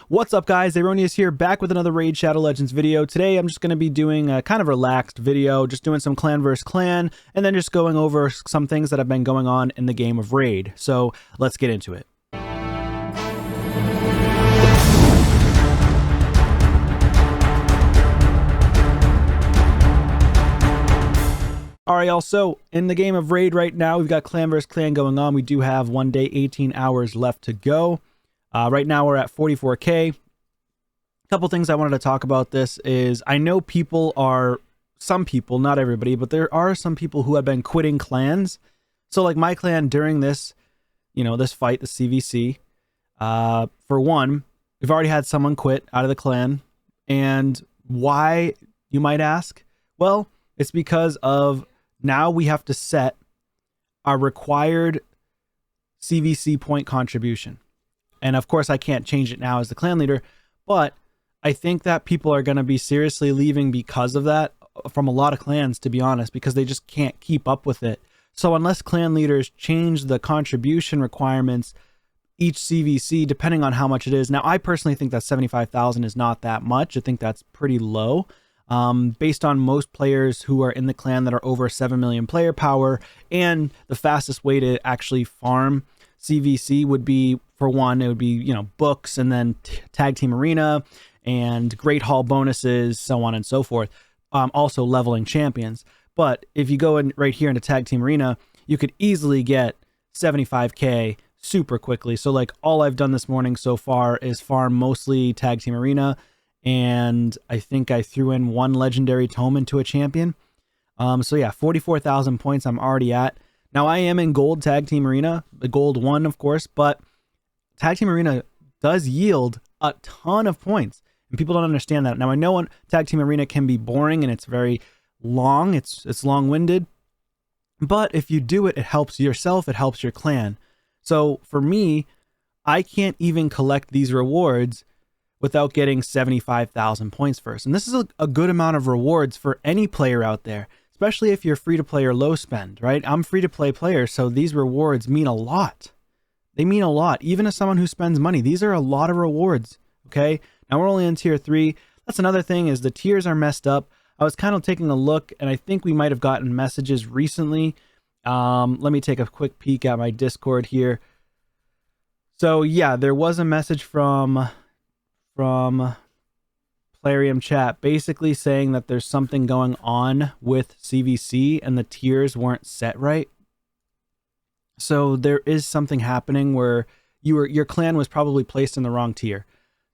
What's up, guys? Aaronius here, back with another Raid Shadow Legends video. Today I'm just going to be doing a kind of relaxed video, just doing some clan versus clan, and then just going over some things that have been going on in the game of Raid. So let's get into it. Alright, y'all, so in the game of Raid right now, we've got clan versus clan going on. We do have 1 day, 18 hours left to go. Right now we're at 44k. A couple things I wanted to talk about this is I know some people, not everybody, but there are some people who have been quitting clans. So like my clan during this, this fight, the CVC, for one, we've already had someone quit out of the clan. And why, you might ask? Well, it's because of now we have to set our required CVC point contribution. And of course, I can't change it now as the clan leader, but I think that people are going to be seriously leaving because of that from a lot of clans, to be honest, because they just can't keep up with it. So unless clan leaders change the contribution requirements each CVC, depending on how much it is. Now, I personally think that 75,000 is not that much. I think that's pretty low. Based on most players who are in the clan that are over 7 million player power, and the fastest way to actually farm CVC would be, for one, it would be, books, and then Tag Team Arena and Great Hall bonuses, so on and so forth. Also leveling champions. But if you go in right here into Tag Team Arena, you could easily get 75k super quickly. So like all I've done this morning so far is farm mostly Tag Team Arena, and I think I threw in 1 legendary tome into a champion. So yeah, 44,000 points I'm already at. Now I am in gold Tag Team Arena, the gold 1 of course, but Tag Team Arena does yield a ton of points, and people don't understand that. Now I know Tag Team Arena can be boring and it's very long, it's long-winded, but if you do it, it helps yourself, it helps your clan. So for me, I can't even collect these rewards without getting 75,000 points first. And this is a good amount of rewards for any player out there, especially if you're free to play or low spend, right? I'm free to play player, so these rewards mean a lot. They mean a lot, even as someone who spends money. These are a lot of rewards, okay? Now we're only in tier 3. That's another thing, is the tiers are messed up. I was kind of taking a look, and I think we might have gotten messages recently. Let me take a quick peek at my Discord here. So yeah, there was a message from Plarium chat basically saying that there's something going on with CVC and the tiers weren't set right. So there is something happening where your clan was probably placed in the wrong tier.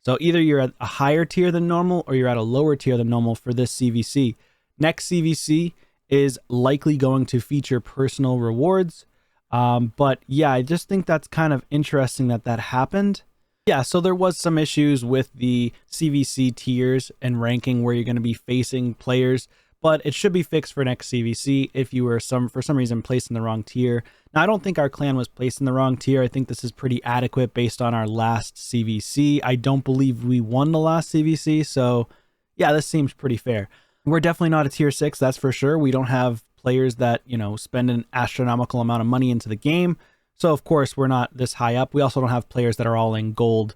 So either you're at a higher tier than normal or you're at a lower tier than normal for this CVC. Next CVC is likely going to feature personal rewards. But yeah, I just think that's kind of interesting that happened. Yeah, so there was some issues with the CVC tiers and ranking where you're going to be facing players, but it should be fixed for next CVC if you were for some reason placed in the wrong tier. Now, I don't think our clan was placed in the wrong tier. I think this is pretty adequate based on our last CVC. I don't believe we won the last CVC, so yeah, this seems pretty fair. We're definitely not a tier 6, that's for sure. We don't have players that, spend an astronomical amount of money into the game. So of course we're not this high up. We also don't have players that are all in gold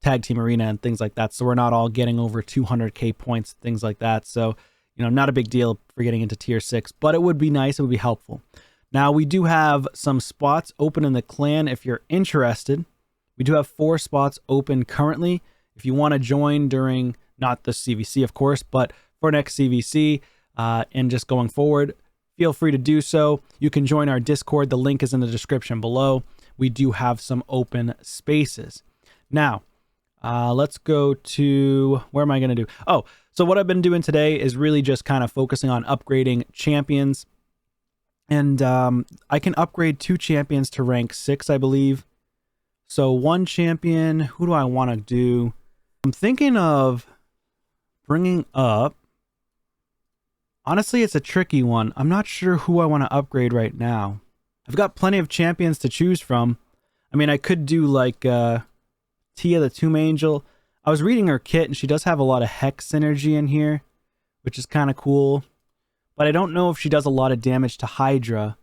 Tag Team Arena and things like that. So we're not all getting over 200k points, things like that. So, not a big deal for getting into tier 6, but it would be nice. It would be helpful. Now we do have some spots open in the clan if you're interested. We do have 4 spots open currently. If you want to join during, not the CVC of course, but for next CVC and just going forward, feel free to do so. You can join our Discord. The link is in the description below. We do have some open spaces. Now, let's go to, where am I going to do? Oh, so what I've been doing today is really just kind of focusing on upgrading champions. And I can upgrade 2 champions to rank 6, I believe. So 1 champion, who do I want to do? I'm thinking of bringing up, honestly, it's a tricky one. I'm not sure who I want to upgrade right now. I've got plenty of champions to choose from. I mean, I could do like Tia the Tomb Angel. I was reading her kit and she does have a lot of Hex synergy in here, which is kind of cool. But I don't know if she does a lot of damage to Hydra.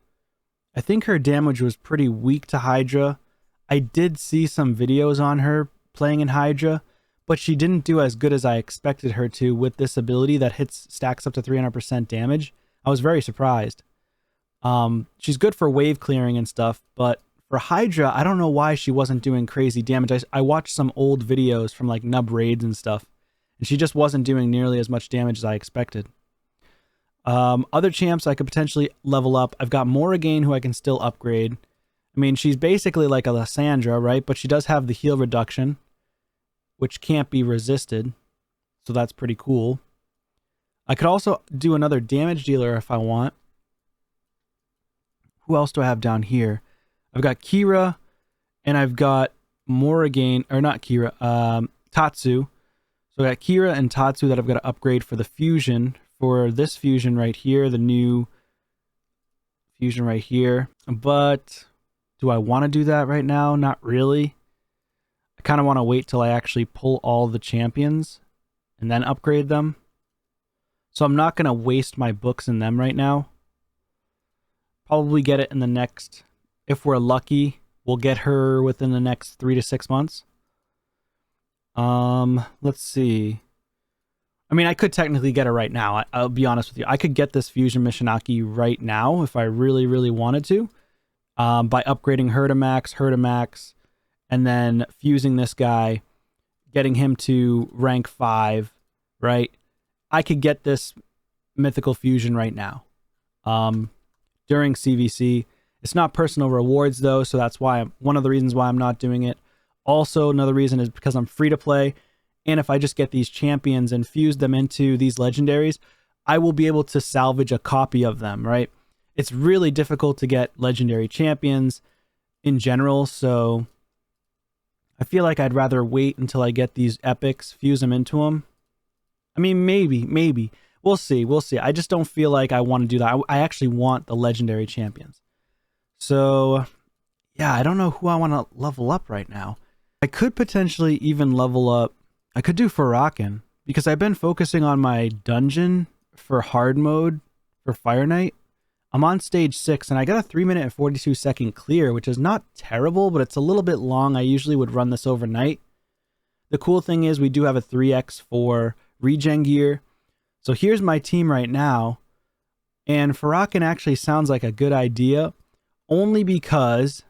I think her damage was pretty weak to Hydra. I did see some videos on her playing in Hydra, but she didn't do as good as I expected her to with this ability that stacks up to 300% damage. I was very surprised. She's good for wave clearing and stuff, but for Hydra, I don't know why she wasn't doing crazy damage. I watched some old videos from like Nub raids and stuff, and she just wasn't doing nearly as much damage as I expected. Other champs I could potentially level up. I've got Morrigan, who I can still upgrade. I mean, she's basically like a Lysandra, right? But she does have the heal reduction, which can't be resisted. So that's pretty cool. I could also do another damage dealer if I want. Who else do I have down here? I've got Kira, and I've got Morrigan, or not Kira, Tatsu. So I got Kira and Tatsu that I've got to upgrade for the fusion. For this fusion right here, the new fusion right here. But do I want to do that right now? Not really. I kind of want to wait till I actually pull all the champions and then upgrade them. So I'm not going to waste my books in them right now. Probably get it in the next, if we're lucky, we'll get her within the next 3 to 6 months. Let's see. I mean, I could technically get her right now. I'll be honest with you. I could get this Fusion Mishinaki right now if I really, really wanted to. By upgrading her to max, and then fusing this guy, getting him to rank 5, right? I could get this mythical fusion right now. During CVC. It's not personal rewards though, so that's why one of the reasons why I'm not doing it. Also, another reason is because I'm free to play. And if I just get these champions and fuse them into these legendaries, I will be able to salvage a copy of them, right? It's really difficult to get legendary champions in general, so I feel like I'd rather wait until I get these epics, fuse them into them. I mean, maybe. We'll see. I just don't feel like I want to do that. I actually want the legendary champions. So, yeah, I don't know who I want to level up right now. I could potentially even level up. I could do Farakin, because I've been focusing on my dungeon for hard mode for Fire Knight. I'm on stage 6, and I got a 3-minute and 42-second clear, which is not terrible, but it's a little bit long. I usually would run this overnight. The cool thing is we do have a 3x for regen gear. So here's my team right now, and Farakin actually sounds like a good idea, only because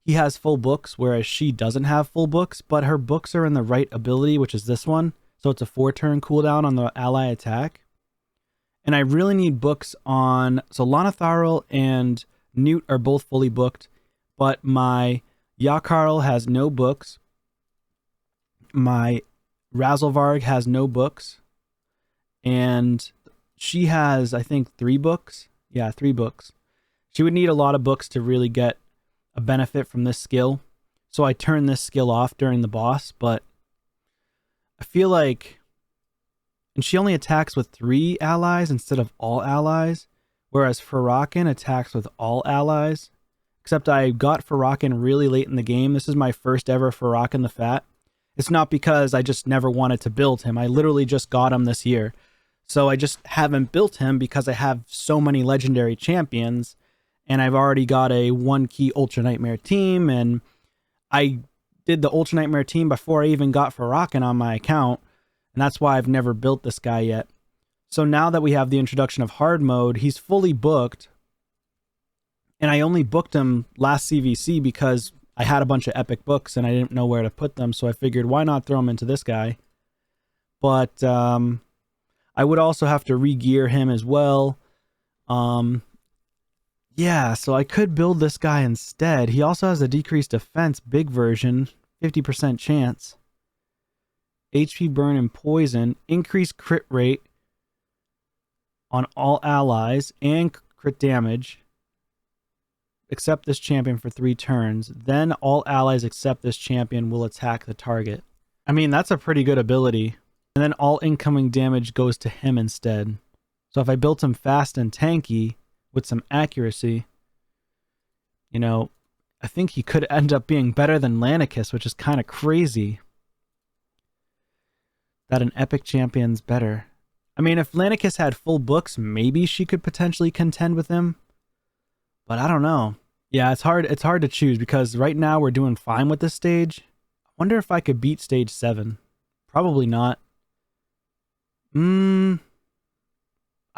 he has full books, whereas she doesn't have full books, but her books are in the right ability, which is this one. So it's a 4-turn cooldown on the ally attack. And I really need books on... So Lana Tharl and Newt are both fully booked, but my Yakarl has no books. My Razelvarg has no books. And she has, I think, 3 books. Yeah, 3 books. She would need a lot of books to really get a benefit from this skill. So I turn this skill off during the boss, but I feel like... And she only attacks with 3 allies instead of all allies, whereas Farakin attacks with all allies. Except I got Farakin really late in the game. This is my first ever Farakin the Fat. It's not because I just never wanted to build him. I literally just got him this year. So I just haven't built him because I have so many legendary champions, and I've already got a 1-key Ultra Nightmare team, and I did the Ultra Nightmare team before I even got Farakin on my account, and that's why I've never built this guy yet. So now that we have the introduction of hard mode, he's fully booked, and I only booked him last CVC because I had a bunch of epic books and I didn't know where to put them, so I figured why not throw him into this guy. But I would also have to re-gear him as well. Yeah, so I could build this guy instead. He also has a decreased defense, big version, 50% chance. HP burn and poison, increased crit rate on all allies, and crit damage. Accept this champion for 3 turns. Then all allies except this champion will attack the target. I mean, that's a pretty good ability. And then all incoming damage goes to him instead. So if I built him fast and tanky with some accuracy, you know, I think he could end up being better than Lanicus, which is kind of crazy. That an epic champion's better. I mean, if Lanicus had full books, maybe she could potentially contend with him. But I don't know. Yeah, it's hard to choose because right now we're doing fine with this stage. Wonder if I could beat stage 7. Probably not. I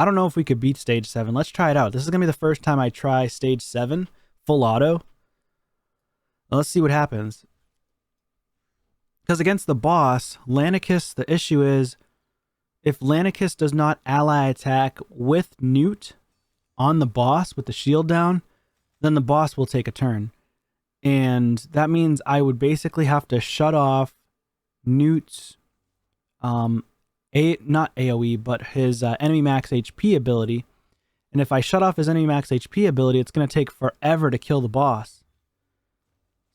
don't know if we could beat stage 7. Let's try it out. This is going to be the first time I try stage 7 full auto. Now let's see what happens. Because against the boss, Lanicus, the issue is if Lanicus does not ally attack with Newt on the boss with the shield down, then the boss will take a turn. And that means I would basically have to shut off Newt's, not AoE, but his enemy max HP ability. And if I shut off his enemy max HP ability, it's going to take forever to kill the boss.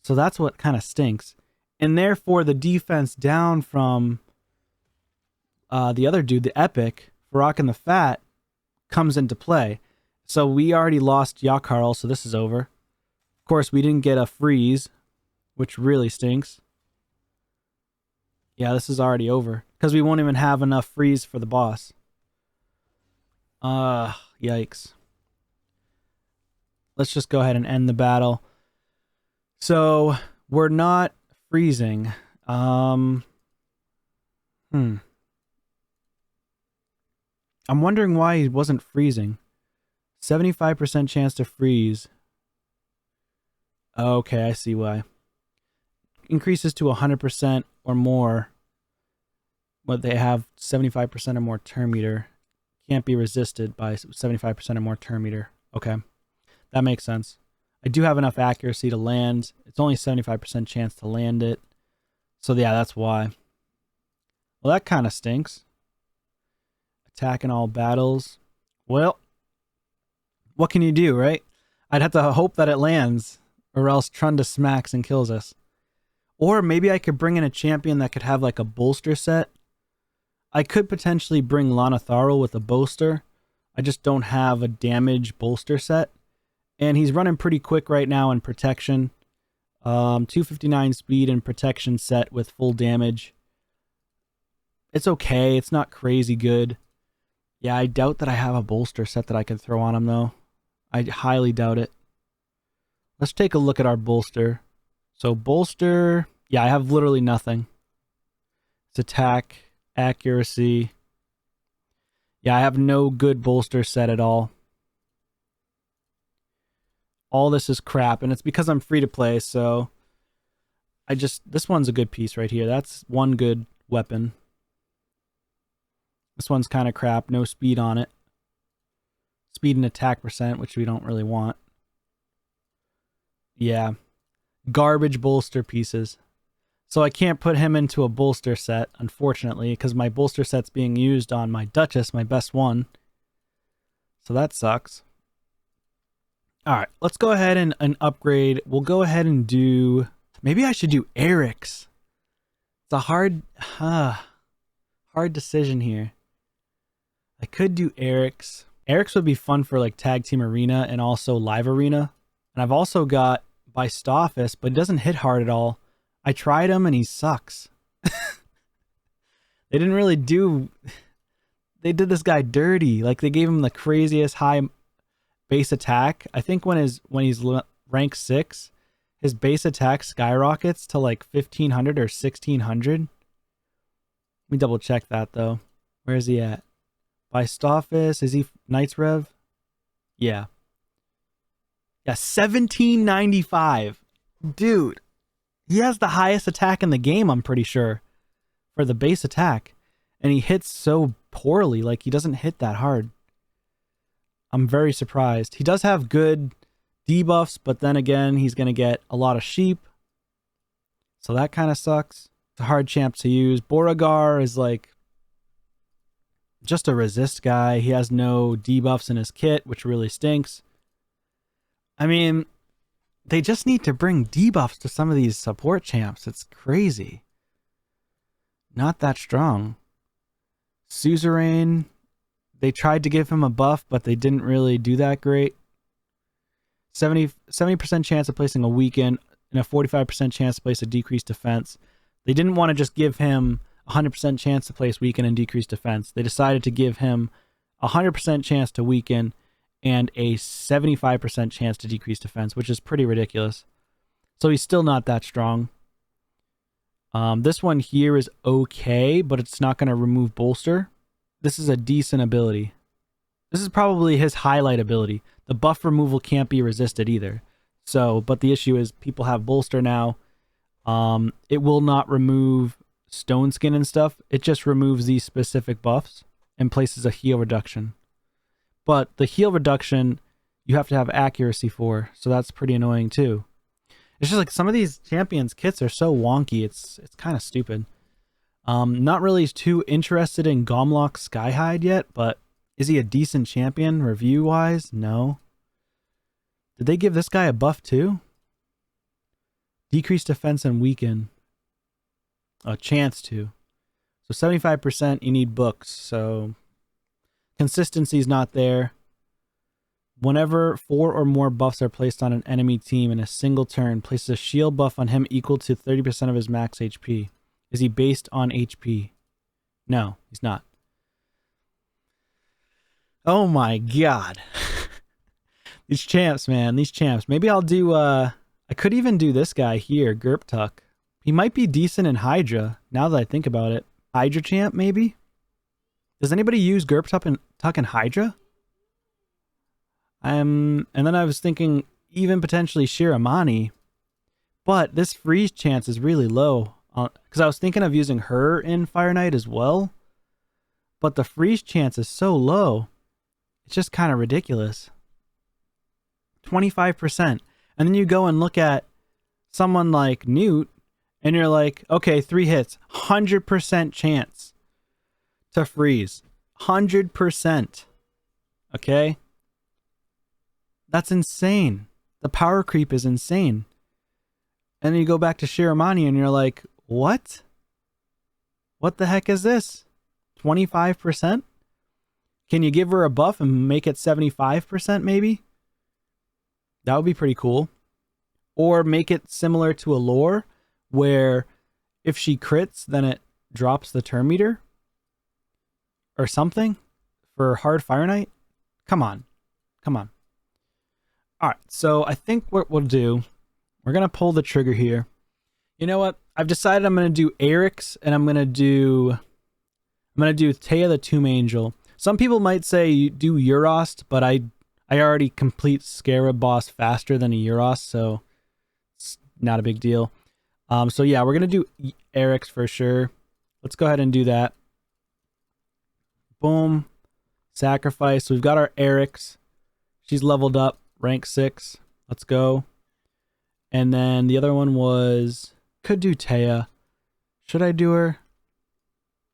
So that's what kind of stinks. And therefore, the defense down from the other dude, the Epic, Farrakhan and the Fat, comes into play. So we already lost Yakarl, so this is over. Of course, we didn't get a freeze, which really stinks. Yeah, this is already over. Because we won't even have enough freeze for the boss. Yikes. Let's just go ahead and end the battle. So, we're not freezing. I'm wondering why he wasn't freezing. 75% chance to freeze. Okay, I see why. Increases to 100% or more. But they have 75% or more turn meter. Can't be resisted by 75% or more turn meter. Okay, that makes sense. I do have enough accuracy to land. It's only 75% chance to land it. So yeah, that's why. Well, that kind of stinks. Attack in all battles. Well, what can you do, right? I'd have to hope that it lands, or else Trunda smacks and kills us. Or maybe I could bring in a champion that could have like a bolster set. I could potentially bring Lana Tharl with a bolster. I just don't have a damage bolster set. And he's running pretty quick right now in protection. 259 speed and protection set with full damage. It's okay. It's not crazy good. Yeah, I doubt that I have a bolster set that I can throw on him, though. I highly doubt it. Let's take a look at our bolster. So bolster... Yeah, I have literally nothing. It's attack, accuracy. Yeah, I have no good bolster set at all. All this is crap, and it's because I'm free to play, so... This one's a good piece right here. That's one good weapon. This one's kind of crap. No speed on it. Speed and attack percent, which we don't really want. Yeah. Garbage bolster pieces. So I can't put him into a bolster set, unfortunately, because my bolster set's being used on my Duchess, my best one. So that sucks. Alright, let's go ahead and upgrade. We'll go ahead and do... Maybe I should do Eric's. It's a hard decision here. I could do Eric's. Eric's would be fun for like Tag Team Arena and also Live Arena. And I've also got Bystofus, but it doesn't hit hard at all. I tried him and he sucks. They didn't really do... They did this guy dirty. Like they gave him the craziest high base attack. I think when he's rank 6, his base attack skyrockets to like 1500 or 1600. Let me double check that though. Where is he at? Bystofus, is he Knights Rev? Yeah. Yeah, 1795. Dude, he has the highest attack in the game, I'm pretty sure, for the base attack. And he hits so poorly, like he doesn't hit that hard. I'm very surprised. He does have good debuffs, but then again, he's going to get a lot of sheep. So that kind of sucks. It's a hard champ to use. Beauregard is like just a resist guy. He has no debuffs in his kit, which really stinks. I mean, they just need to bring debuffs to some of these support champs. It's crazy. Not that strong. Suzerain, they tried to give him a buff, but they didn't really do that great. 70% chance of placing a weaken and a 45% chance to place a decreased defense. They didn't want to just give him 100% chance to place weaken and decreased defense. They decided to give him 100% chance to weaken and a 75% chance to decrease defense, which is pretty ridiculous. So he's still not that strong. This one here is okay, but it's not going to remove bolster. This is a decent ability. This is probably his highlight ability. The buff removal can't be resisted either. So, but the issue is people have bolster now. It will not remove stone skin and stuff. It just removes these specific buffs and places a heal reduction. But the heal reduction, you have to have accuracy for, so that's pretty annoying too. It's just like some of these champions kits are so wonky. It's kind of stupid. Not really too interested in Gomlock Skyhide yet, but is he a decent champion review wise? No. Did they give this guy a buff too? Decrease defense and weaken. A chance to. So 75% you need books, so consistency's not there. Whenever 4 or more buffs are placed on an enemy team in a single turn, places a shield buff on him equal to 30% of his max HP. Is he based on HP? No, he's not. Oh my god. These champs, man. These champs. Maybe I'll do, I could even do this guy here, Gerptuck. He might be decent in Hydra, now that I think about it. Hydra champ, maybe? Does anybody use Gerptuck and Hydra? And then I was thinking even potentially Shiramani, but this freeze chance is really low. Because I was thinking of using her in Fire Knight as well, but the freeze chance is so low. It's just kind of ridiculous. 25%. And then you go and look at someone like Newt, and you're like, okay, 3 hits, 100% chance to freeze. 100%. Okay? That's insane. The power creep is insane. And then you go back to Shiramani and you're like, what? What the heck is this? 25%? Can you give her a buff and make it 75% maybe? That would be pretty cool. Or make it similar to a lore where if she crits, then it drops the turn meter or something for hard Fire Knight. Come on. Come on. All right, so I think what we'll do, we're going to pull the trigger here. You know what? I've decided I'm going to do Eric's, and I'm going to do Taya the Tomb Angel. Some people might say you do Euros, but I already complete Scarab boss faster than a Euros, so it's not a big deal. So yeah, we're going to do Eric's for sure. Let's go ahead and do that. Boom. Sacrifice. So we've got our Eric's. She's leveled up. Rank 6. Let's go. And then the other one was... Could do Taya. Should I do her?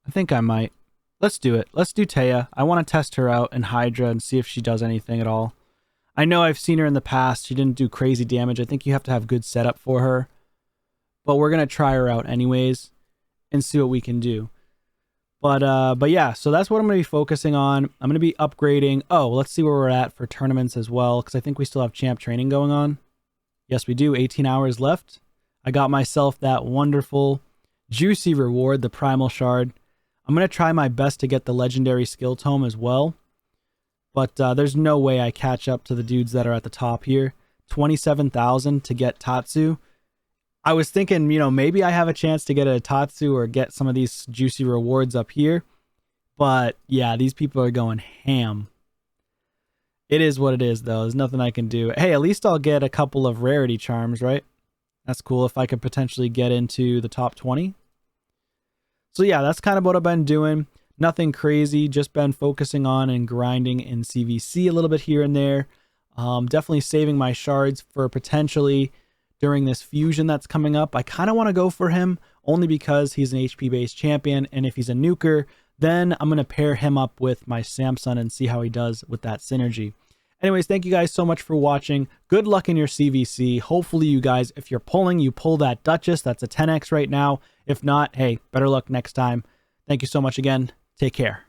I think I might. Let's do it. Let's do Taya. I want to test her out in Hydra and see if she does anything at all. I know I've seen her in the past. She didn't do crazy damage. I think you have to have good setup for her. But we're going to try her out anyways and see what we can do. But yeah, so that's what I'm going to be focusing on. I'm going to be upgrading. Oh, let's see where we're at for tournaments as well, because I think we still have champ training going on. Yes, we do. 18 hours left. I got myself that wonderful, juicy reward, the Primal Shard. I'm going to try my best to get the Legendary Skill Tome as well. But there's no way I catch up to the dudes that are at the top here. 27,000 to get Tatsu. I was thinking, you know, maybe I have a chance to get a Tatsu or get some of these juicy rewards up here. But yeah, these people are going ham. It is what it is, though. There's nothing I can do. Hey, at least I'll get a couple of rarity charms, right? That's cool if I could potentially get into the top 20. So yeah, that's kind of what I've been doing. Nothing crazy, just been focusing on and grinding in CVC a little bit here and there. Definitely saving my shards for potentially during this fusion that's coming up. I kind of want to go for him only because he's an HP based champion, and if he's a nuker, then I'm going to pair him up with my Samson and see how he does with that synergy. Anyways, thank you guys so much for watching. Good luck in your CVC. Hopefully you guys, if you're pulling, you pull that Duchess. That's a 10x right now. If not, hey, better luck next time. Thank you so much again. Take care.